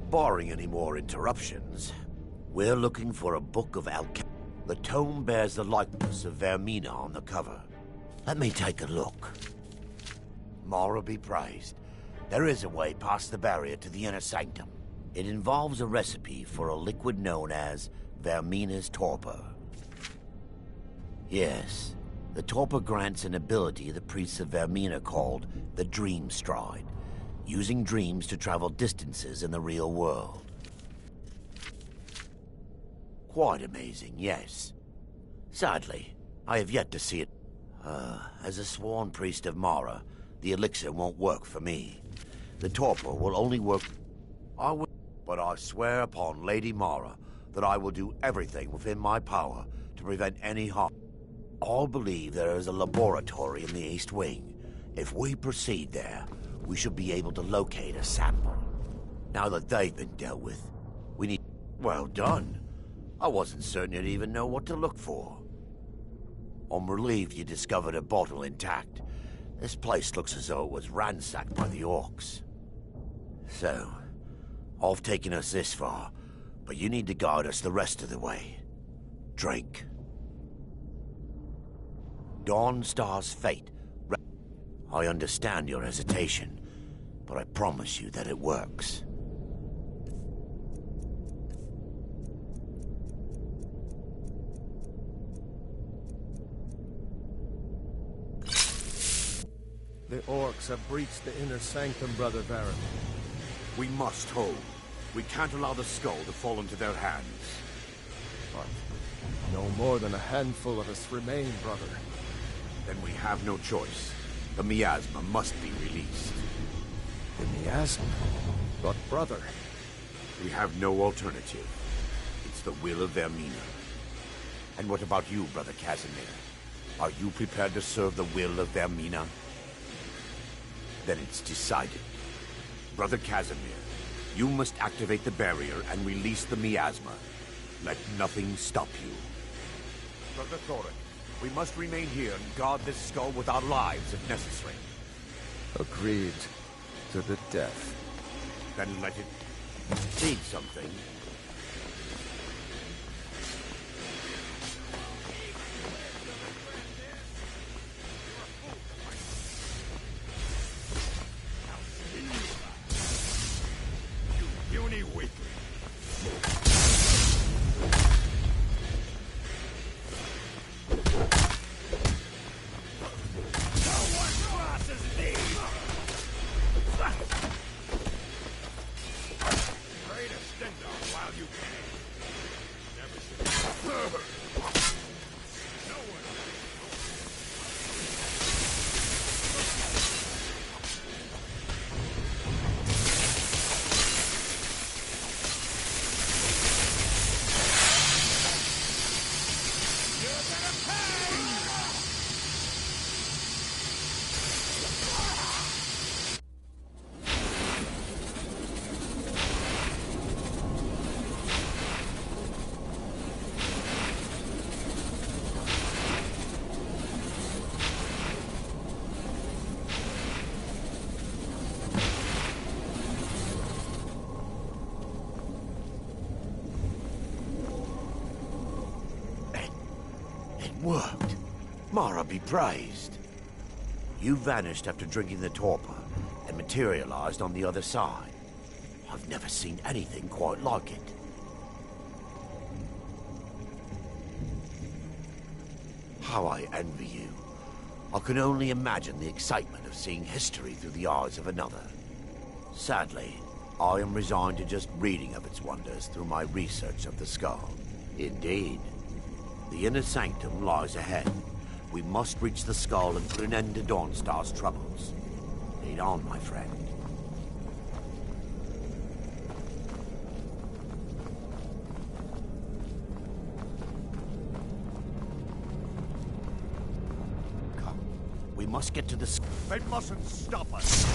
Barring any more interruptions, we're looking for a book of alchemy. The tome bears the likeness of Vermina on the cover. Let me take a look. Mara be praised. There is a way past the barrier to the inner sanctum. It involves a recipe for a liquid known as Vermina's torpor. Yes, the torpor grants an ability the priests of Vermina called the Dream Stride, using dreams to travel distances in the real world. Quite amazing, yes. Sadly, I have yet to see it. As a sworn priest of Mara, the elixir won't work for me. The torpor will only work... But I swear upon Lady Mara that I will do everything within my power to prevent any harm. All believe there is a laboratory in the East Wing. If we proceed there, we should be able to locate a sample. Now that they've been dealt with, we need... Well done. I wasn't certain you'd even know what to look for. I'm relieved you discovered a bottle intact. This place looks as though it was ransacked by the orcs. So, I've taken us this far, but you need to guide us the rest of the way. Drink. Dawnstar's fate. I understand your hesitation, but I promise you that it works. The orcs have breached the inner sanctum, Brother Baron. We must hold. We can't allow the skull to fall into their hands. But no more than a handful of us remain, brother. Then we have no choice. The miasma must be released. The miasma? But brother... We have no alternative. It's the will of Vermina. And what about you, Brother Casimir? Are you prepared to serve the will of Vermina? Then it's decided. Brother Casimir, you must activate the barrier and release the miasma. Let nothing stop you. Brother Thorin, we must remain here and guard this skull with our lives if necessary. Agreed. To the death. Then let it... need something. Puny weakling. Worked. Mara be praised. You vanished after drinking the torpor and materialized on the other side. I've never seen anything quite like it. How I envy you. I can only imagine the excitement of seeing history through the eyes of another. Sadly, I am resigned to just reading of its wonders through my research of the skull. Indeed. The inner sanctum lies ahead. We must reach the skull and put an end to Dawnstar's troubles. Lead on, my friend. Come. We must get to the skull. They mustn't stop us.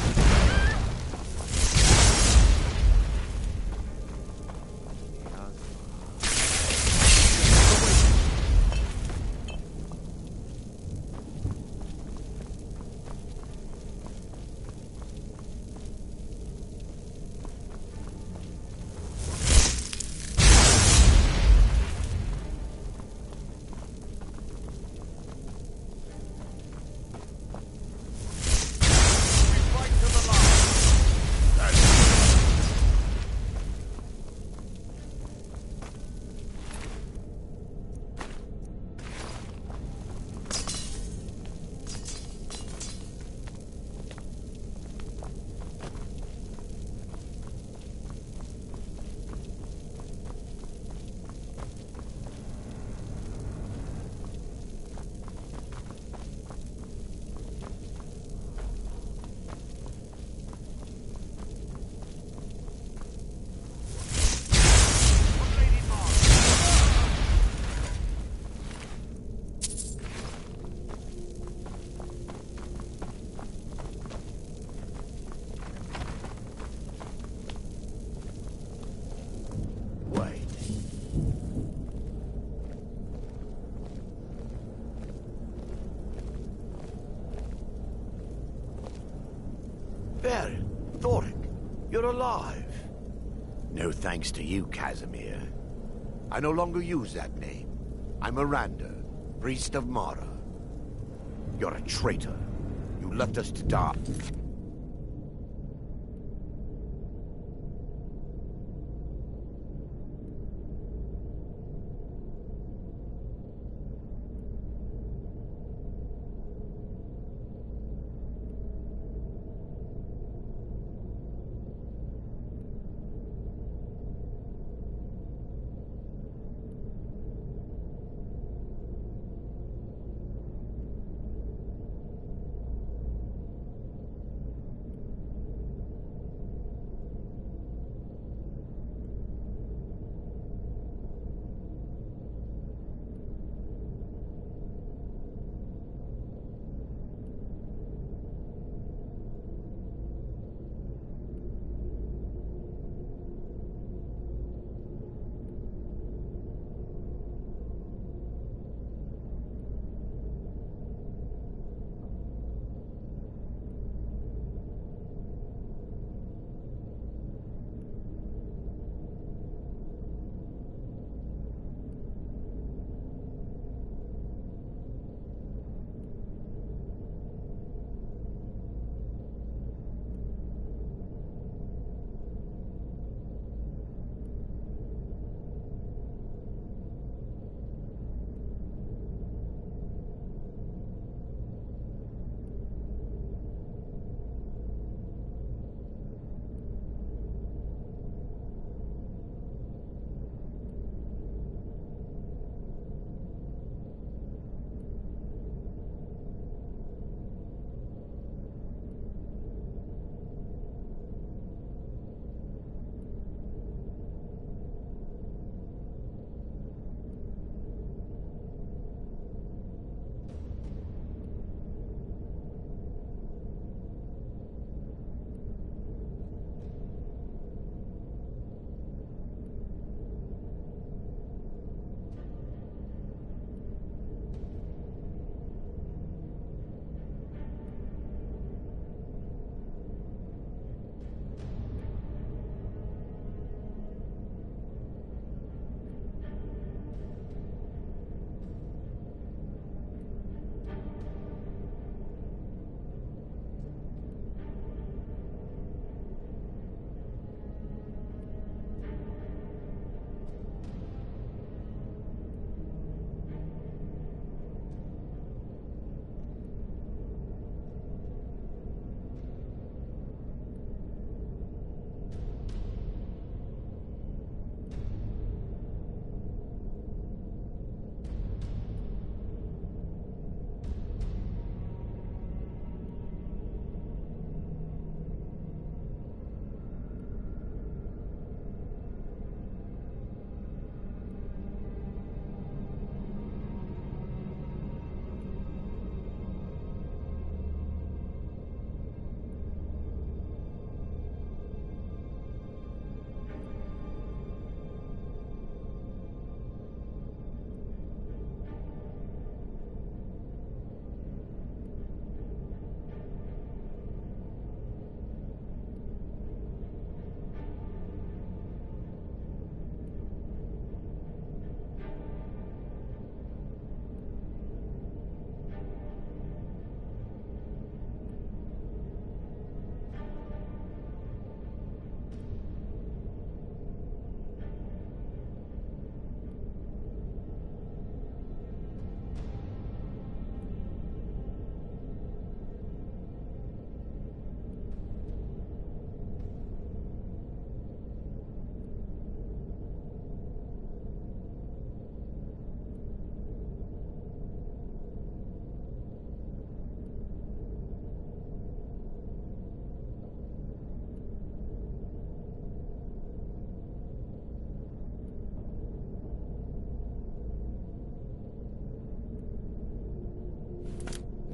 Baron, Thoric, you're alive. No thanks to you, Casimir. I no longer use that name. I'm Miranda, priest of Mara. You're a traitor. You left us to die.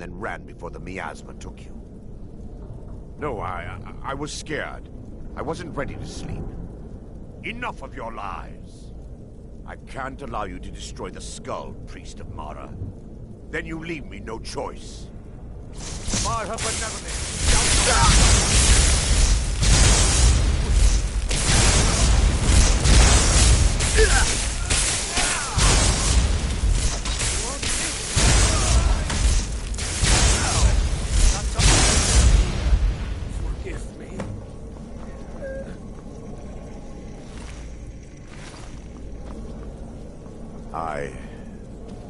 then ran before the miasma took you. No, I was scared. I wasn't ready to sleep. Enough of your lies. I can't allow you to destroy the skull, priest of Mara. Then you leave me no choice. By her benevolence,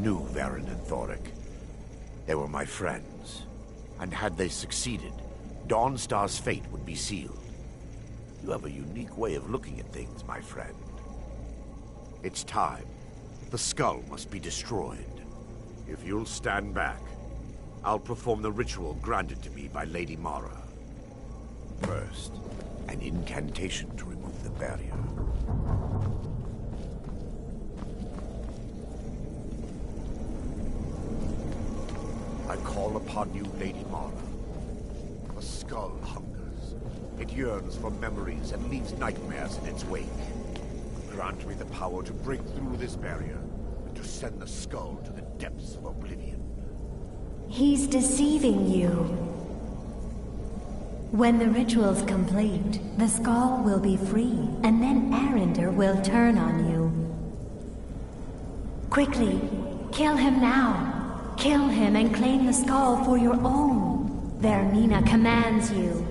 knew Varen and Thoric. They were my friends. And had they succeeded, Dawnstar's fate would be sealed. You have a unique way of looking at things, my friend. It's time. The skull must be destroyed. If you'll stand back, I'll perform the ritual granted to me by Lady Mara. First, an incantation to remove the barrier. I call upon you, Lady Mara. The skull hungers. It yearns for memories and leaves nightmares in its wake. Grant me the power to break through this barrier and to send the skull to the depths of oblivion. He's deceiving you. When the ritual's complete, the skull will be free, and then Arender will turn on you. Quickly, kill him now. Kill him and claim the skull for your own. Vermina commands you.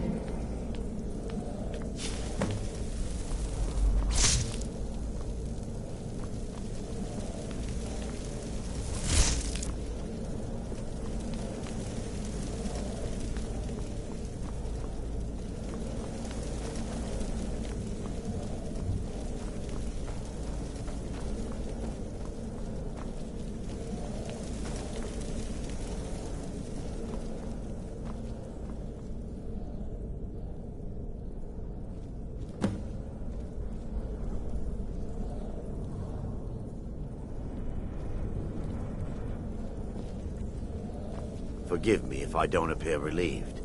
Forgive me if I don't appear relieved.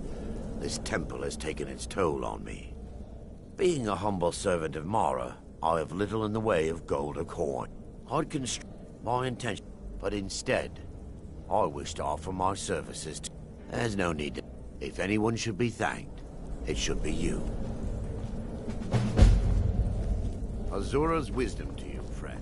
This temple has taken its toll on me. Being a humble servant of Mara, I have little in the way of gold or coin. I'd construct my intention, but instead, I wish to offer my services to... There's no need to... If anyone should be thanked, it should be you. Azura's wisdom to you, friend.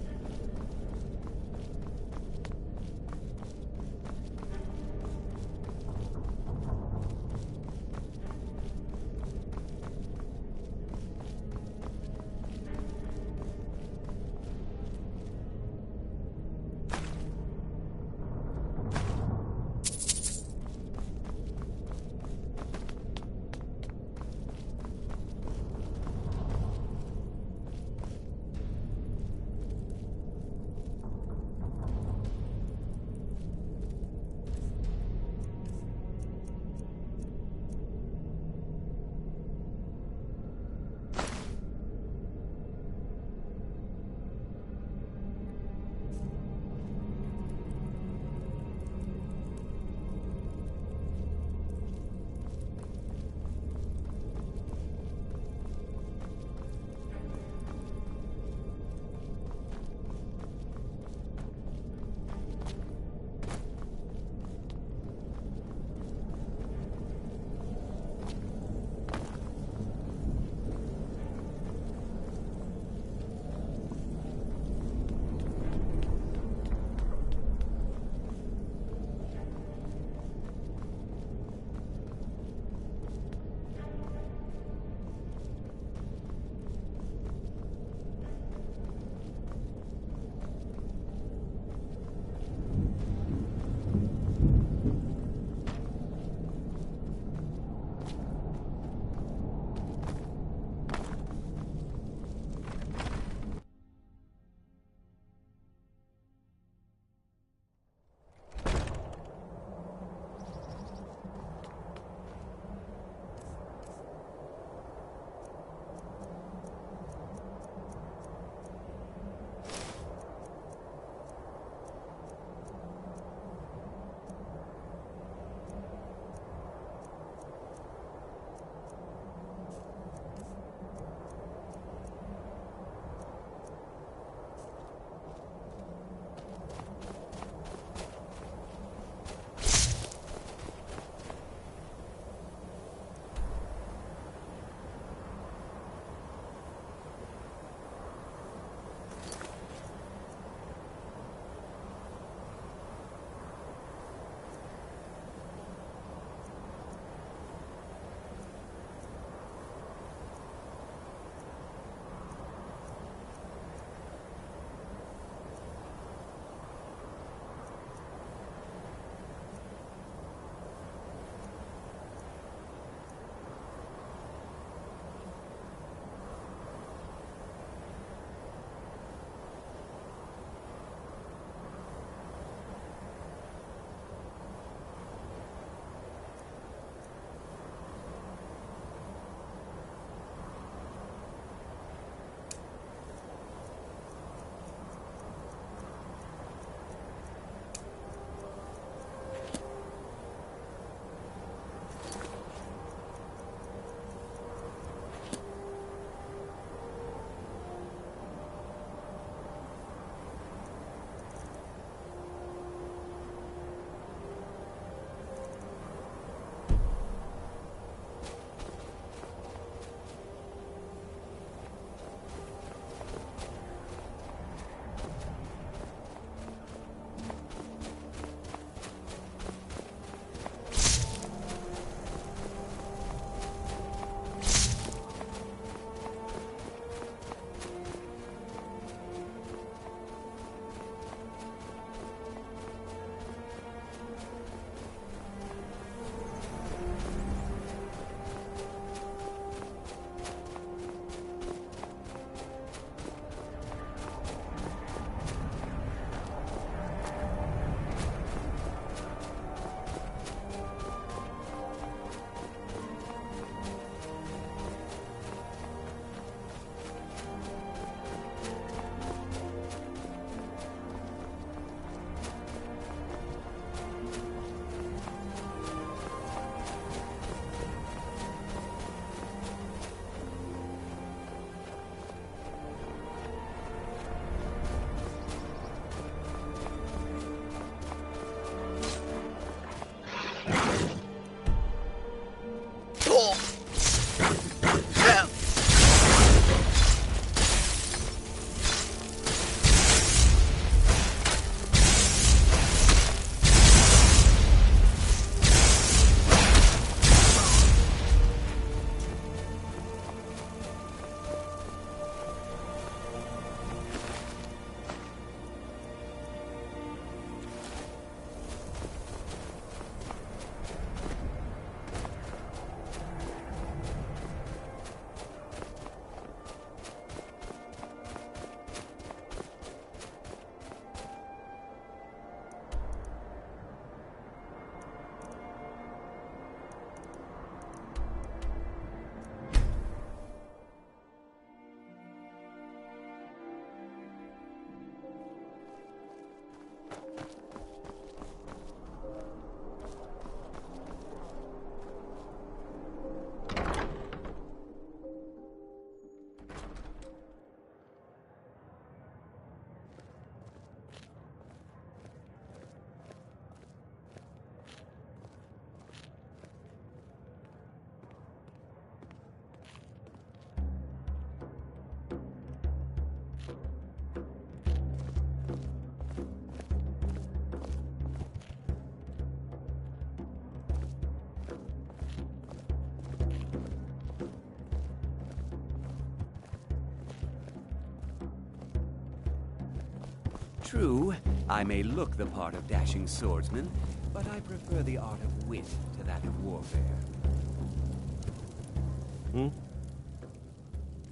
True, I may look the part of dashing swordsman, but I prefer the art of wit to that of warfare.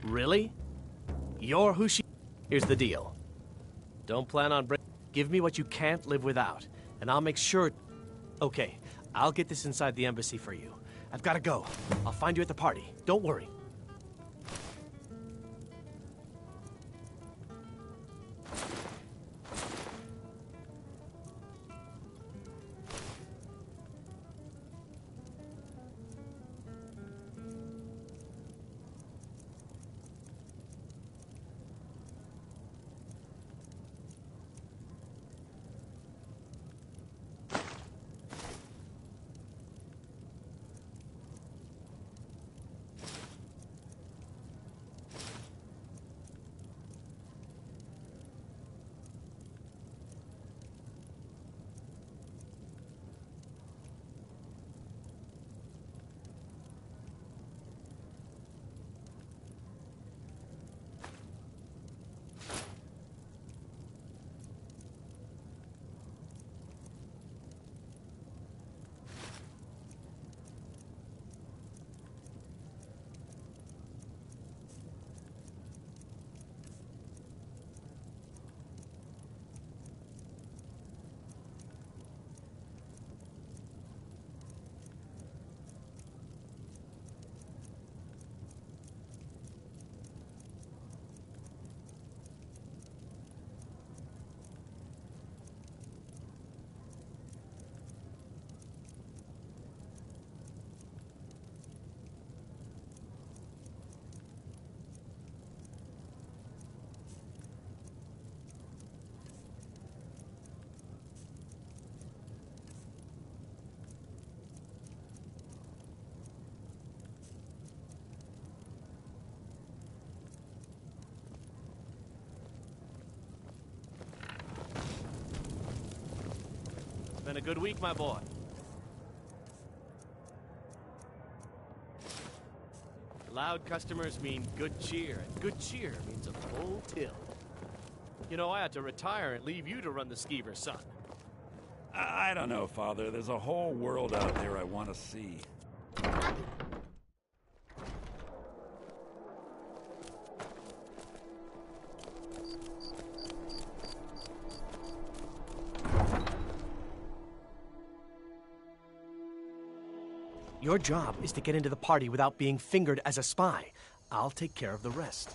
Really? You're who she... Here's the deal. Don't plan on Give me what you can't live without, and I'll make sure... Okay, I'll get this inside the embassy for you. I've gotta go. I'll find you at the party. Don't worry. Been a good week, my boy. Loud customers mean good cheer, and good cheer means a full till. You know, I had to retire and leave you to run the skeever, son. I don't know, Father. There's a whole world out there I want to see. Your job is to get into the party without being fingered as a spy. I'll take care of the rest.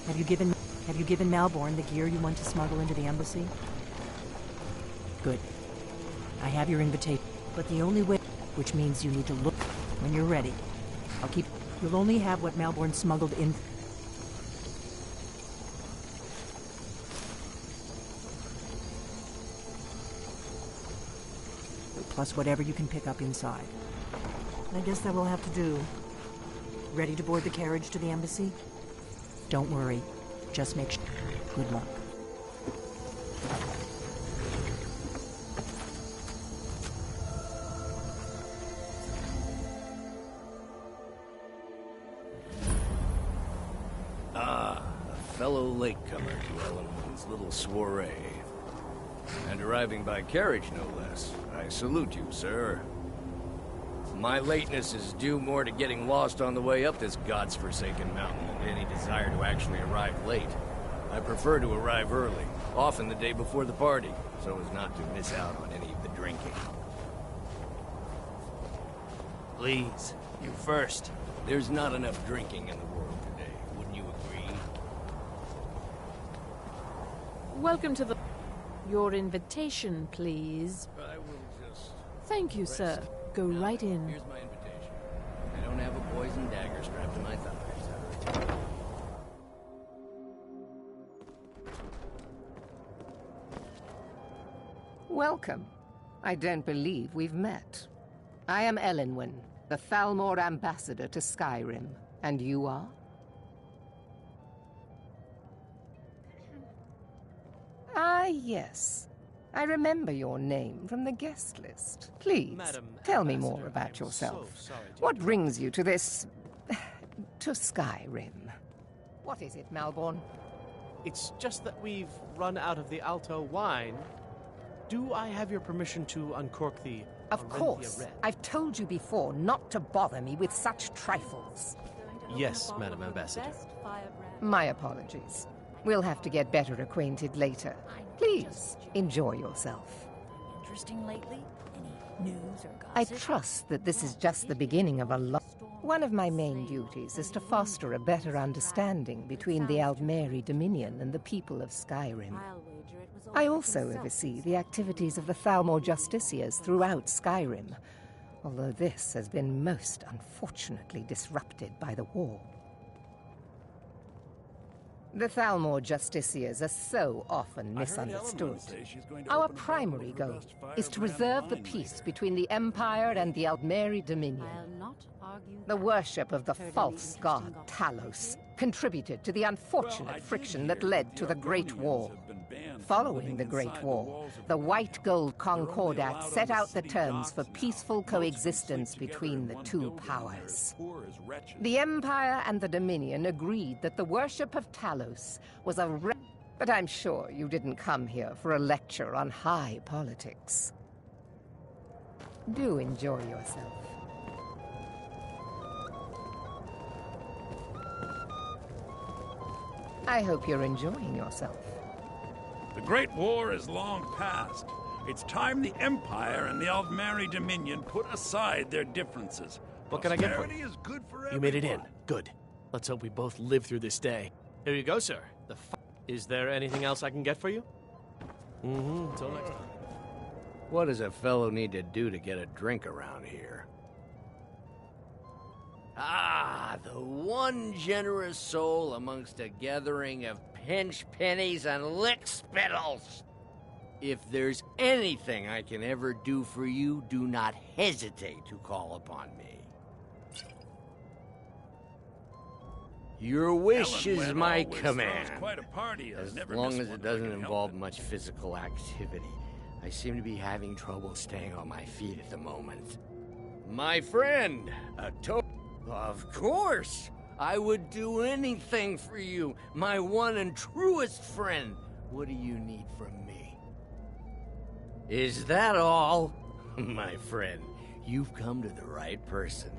Have you given Malborn the gear you want to smuggle into the embassy? Good. I have your invitation, but the only way, which means you need to look when you're ready. You'll only have what Malborn smuggled in. Plus whatever you can pick up inside. I guess that will have to do. Ready to board the carriage to the embassy? Don't worry. Just make sure. Good luck. A fellow latecomer to Ellenwood's little soiree. And arriving by carriage, no less. I salute you, sir. My lateness is due more to getting lost on the way up this god's-forsaken mountain than any desire to actually arrive late. I prefer to arrive early, often the day before the party, so as not to miss out on any of the drinking. Please, you first. There's not enough drinking in the world today, wouldn't you agree? Welcome to the... Your invitation, please. I will just... Thank you, sir. Go right in. Here's my invitation. I don't have a poison dagger strapped to my thighs. Welcome. I don't believe we've met. I am Elenwen, the Thalmor ambassador to Skyrim. And you are? Ah, yes. I remember your name from the guest list. Please, tell me more about yourself. What brings you to this... to Skyrim? What is it, Malborn? It's just that we've run out of the Alto wine. Do I have your permission to uncork the... Of course. Red? I've told you before not to bother me with such trifles. Yes, Madam Ambassador. My apologies. We'll have to get better acquainted later. Please, enjoy yourself. Interesting lately? Any news or I gossip? trust that this is just the beginning of a long... One of my main duties is to foster a better understanding between the Aldmeri Dominion and the people of Skyrim. I also oversee the activities of the Thalmor Justiciars throughout Skyrim, although this has been most unfortunately disrupted by the war. The Thalmor Justiciars are so often misunderstood. Our primary goal is to preserve the peace between the Empire and the Aldmeri Dominion. The worship of the false god Talos contributed to the unfortunate friction that led to the Great War. Following the Great War, the White Gold Concordat set out the terms for peaceful coexistence between the two powers. The Empire and the Dominion agreed that the worship of Talos was a but I'm sure you didn't come here for a lecture on high politics. Do enjoy yourself. I hope you're enjoying yourself. The Great War is long past. It's time the Empire and the Aldmeri Dominion put aside their differences. What can I get for Prosperity you? is good for You made it in. everyone. Good. Let's hope we both live through this day. Here you go, sir. Is there anything else I can get for you? Until next time. What does a fellow need to do to get a drink around here? Ah, the one generous soul amongst a gathering of pinch pennies and lick spittles. If there's anything I can ever do for you, do not hesitate to call upon me. Your wish is Ellenwen my always command. throws quite a party. I've As never long missed as one it if I doesn't can help involve it. much physical activity. I seem to be having trouble staying on my feet at the moment. My friend, Of course! I would do anything for you, my one and truest friend. What do you need from me? Is that all? My friend, you've come to the right person.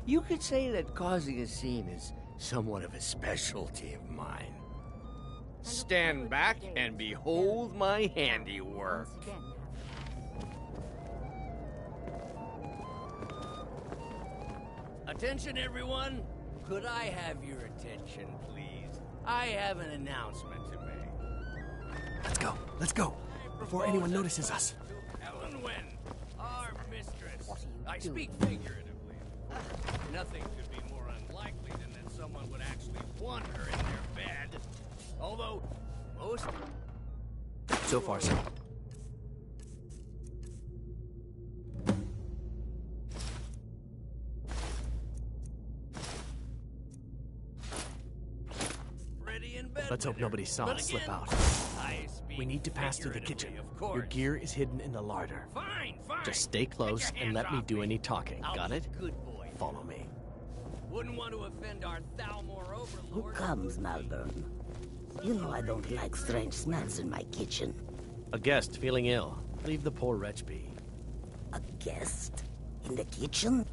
You could say that causing a scene is somewhat of a specialty of mine. Stand back and behold my handiwork. Attention, everyone! Could I have your attention, please? I have an announcement to make. Let's go, before anyone notices us. Ellen Wynn, our mistress. What are you I doing? speak figuratively. Nothing could be more unlikely than that someone would actually want her in their bed. Although, most... So far, so. Let's hope nobody saw us slip out. We need to pass through the kitchen. Your gear is hidden in the larder. Fine. Just stay close and let me do any talking. Got it? Good boy. Follow me. Wouldn't want to offend our Thalmor overlord. Who comes, Malvern? You know I don't like strange smells in my kitchen. A guest feeling ill. Leave the poor wretch be. A guest? In the kitchen?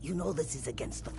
You know this is against the...